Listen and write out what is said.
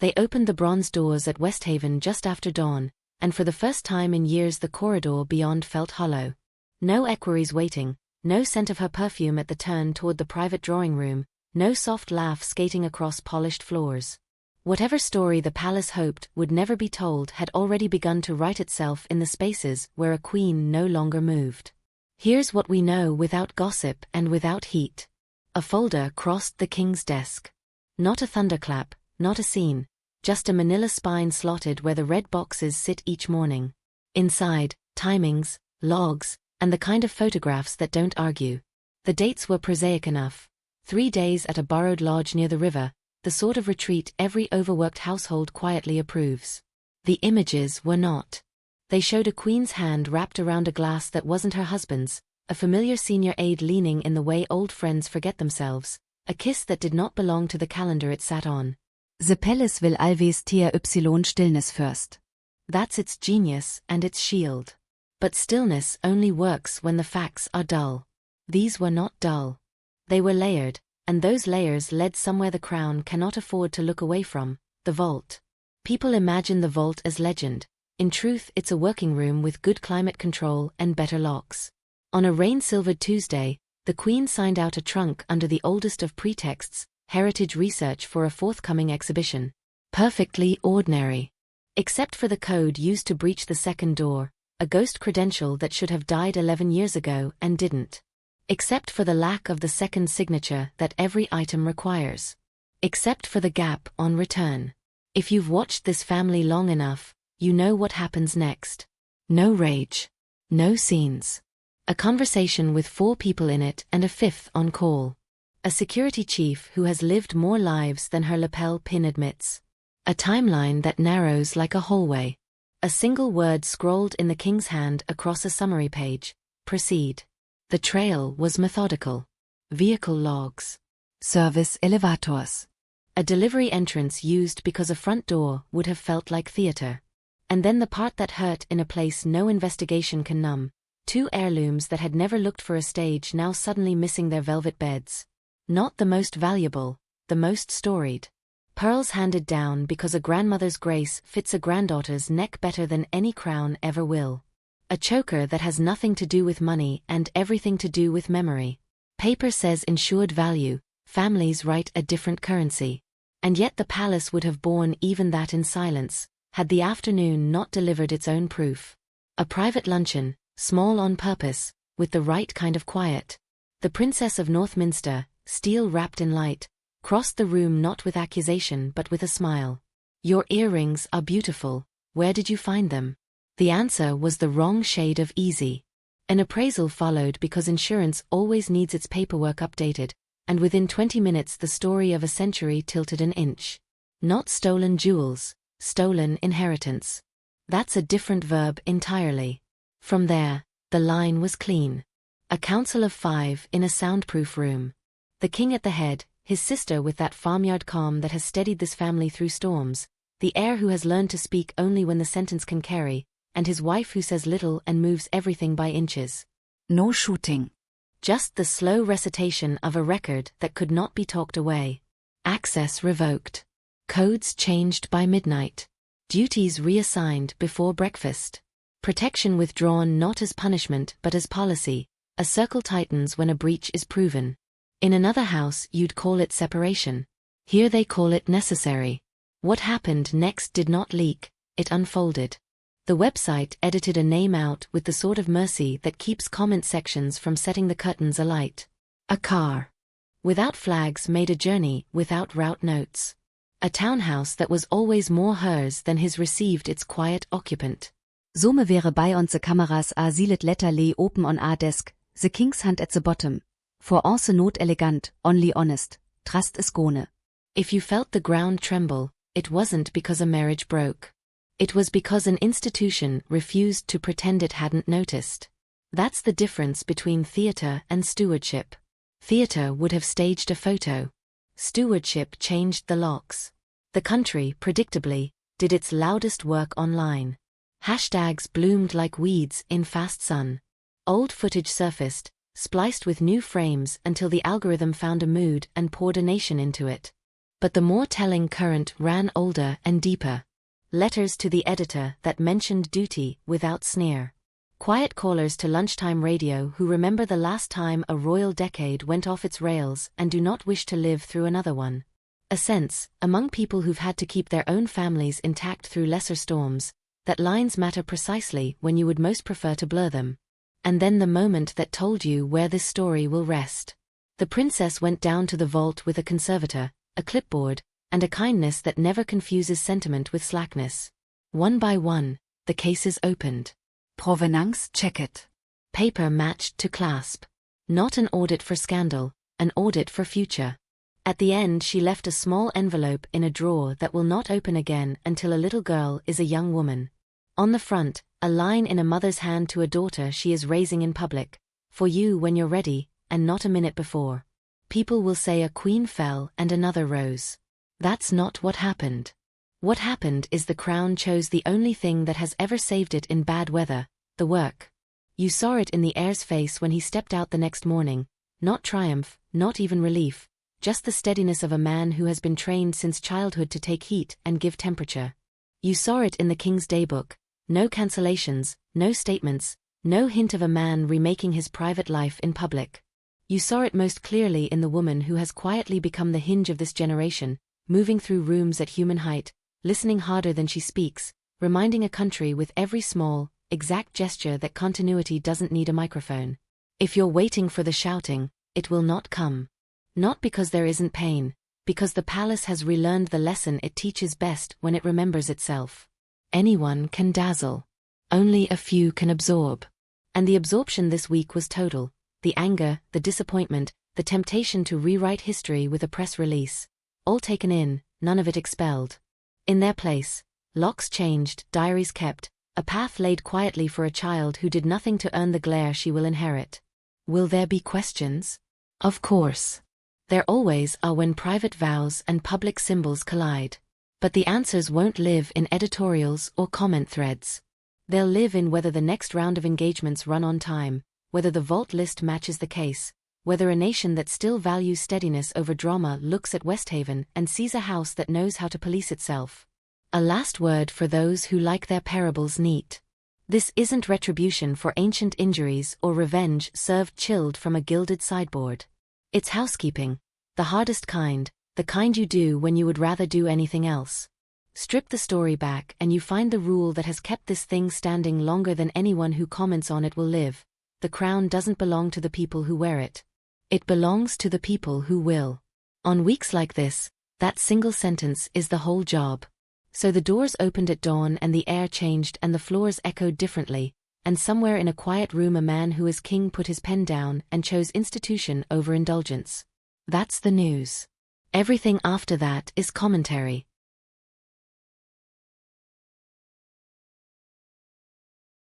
They opened the bronze doors at Westhaven just after dawn, and for the first time in years the corridor beyond felt hollow. No equerries waiting, no scent of her perfume at the turn toward the private drawing room, no soft laugh skating across polished floors. Whatever story the palace hoped would never be told had already begun to write itself in the spaces where a queen no longer moved. Here's what we know without gossip and without heat. A folder crossed the king's desk. Not a thunderclap, not a scene, just a manila spine slotted where the red boxes sit each morning. Inside, timings, logs, and the kind of photographs that don't argue. The dates were prosaic enough. 3 days at a borrowed lodge near the river, the sort of retreat every overworked household quietly approves. The images were not. They showed a queen's hand wrapped around a glass that wasn't her husband's, a familiar senior aide leaning in the way old friends forget themselves, a kiss that did not belong to the calendar it sat on. The palace will always tear stillness first. That's its genius and its shield. But stillness only works when the facts are dull. These were not dull. They were layered, and those layers led somewhere the crown cannot afford to look away from, the vault. People imagine the vault as legend. In truth, it's a working room with good climate control and better locks. On a rain-silvered Tuesday, the Queen signed out a trunk under the oldest of pretexts, heritage research for a forthcoming exhibition. Perfectly ordinary. Except for the code used to breach the second door, a ghost credential that should have died 11 years ago and didn't. Except for the lack of the second signature that every item requires. Except for the gap on return. If you've watched this family long enough, you know what happens next. No rage. No scenes. A conversation with 4 people in it and a 5th on call. A security chief who has lived more lives than her lapel pin admits. A timeline that narrows like a hallway. A single word scrawled in the king's hand across a summary page. Proceed. The trail was methodical. Vehicle logs. Service elevators. A delivery entrance used because a front door would have felt like theater. And then the part that hurt in a place no investigation can numb. 2 heirlooms that had never looked for a stage now suddenly missing their velvet beds. Not the most valuable, the most storied. Pearls handed down because a grandmother's grace fits a granddaughter's neck better than any crown ever will. A choker that has nothing to do with money and everything to do with memory. Paper says insured value, families write a different currency. And yet the palace would have borne even that in silence, had the afternoon not delivered its own proof. A private luncheon, small on purpose, with the right kind of quiet. The Princess of Northminster, steel wrapped in light, crossed the room not with accusation but with a smile. Your earrings are beautiful, where did you find them? The answer was the wrong shade of easy. An appraisal followed because insurance always needs its paperwork updated, and within 20 minutes the story of a century tilted an inch. Not stolen jewels, stolen inheritance. That's a different verb entirely. From there, the line was clean. A council of 5 in a soundproof room. The king at the head, his sister with that farmyard calm that has steadied this family through storms, the heir who has learned to speak only when the sentence can carry, and his wife who says little and moves everything by inches. No shooting. Just the slow recitation of a record that could not be talked away. Access revoked. Codes changed by midnight. Duties reassigned before breakfast. Protection withdrawn not as punishment but as policy. A circle tightens when a breach is proven. In another house you'd call it separation. Here they call it necessary. What happened next did not leak, it unfolded. The website edited a name out with the sort of mercy that keeps comment sections from setting the curtains alight. A car. Without flags made a journey without route notes. A townhouse that was always more hers than his received its quiet occupant. Some wäre bei on the cameras a sealed letter lay open on our desk, the king's hand at the bottom. For all the not elegant, only honest, trust is gone. If you felt the ground tremble, it wasn't because a marriage broke. It was because an institution refused to pretend it hadn't noticed. That's the difference between theater and stewardship. Theater would have staged a photo. Stewardship changed the locks. The country, predictably, did its loudest work online. Hashtags bloomed like weeds in fast sun. Old footage surfaced, spliced with new frames until the algorithm found a mood and poured a nation into it. But the more telling current ran older and deeper. Letters to the editor that mentioned duty without sneer. Quiet callers to lunchtime radio who remember the last time a royal decade went off its rails and do not wish to live through another one. A sense, among people who've had to keep their own families intact through lesser storms, that lines matter precisely when you would most prefer to blur them. And then the moment that told you where this story will rest. The princess went down to the vault with a conservator, a clipboard, and a kindness that never confuses sentiment with slackness. One by one, the cases opened. Provenance checked. Paper matched to clasp. Not an audit for scandal, an audit for future. At the end she left a small envelope in a drawer that will not open again until a little girl is a young woman. On the front, a line in a mother's hand to a daughter she is raising in public. For you when you're ready, and not a minute before. People will say a queen fell and another rose. That's not what happened. What happened is the crown chose the only thing that has ever saved it in bad weather, the work. You saw it in the heir's face when he stepped out the next morning, not triumph, not even relief, just the steadiness of a man who has been trained since childhood to take heat and give temperature. You saw it in the king's daybook, no cancellations, no statements, no hint of a man remaking his private life in public. You saw it most clearly in the woman who has quietly become the hinge of this generation, moving through rooms at human height, listening harder than she speaks, reminding a country with every small, exact gesture that continuity doesn't need a microphone. If you're waiting for the shouting, it will not come. Not because there isn't pain, because the palace has relearned the lesson it teaches best when it remembers itself. Anyone can dazzle. Only a few can absorb. And the absorption this week was total. The anger, the disappointment, the temptation to rewrite history with a press release. All taken in, none of it expelled. In their place, locks changed, diaries kept, a path laid quietly for a child who did nothing to earn the glare she will inherit. Will there be questions? Of course. There always are when private vows and public symbols collide. But the answers won't live in editorials or comment threads. They'll live in whether the next round of engagements run on time, whether the vault list matches the case, whether a nation that still values steadiness over drama looks at Westhaven and sees a house that knows how to police itself. A last word for those who like their parables neat. This isn't retribution for ancient injuries or revenge served chilled from a gilded sideboard. It's housekeeping, the hardest kind, the kind you do when you would rather do anything else. Strip the story back and you find the rule that has kept this thing standing longer than anyone who comments on it will live. The crown doesn't belong to the people who wear it. It belongs to the people who will. On weeks like this, that single sentence is the whole job. So the doors opened at dawn and the air changed and the floors echoed differently, and somewhere in a quiet room a man who is king put his pen down and chose institution over indulgence. That's the news. Everything after that is commentary.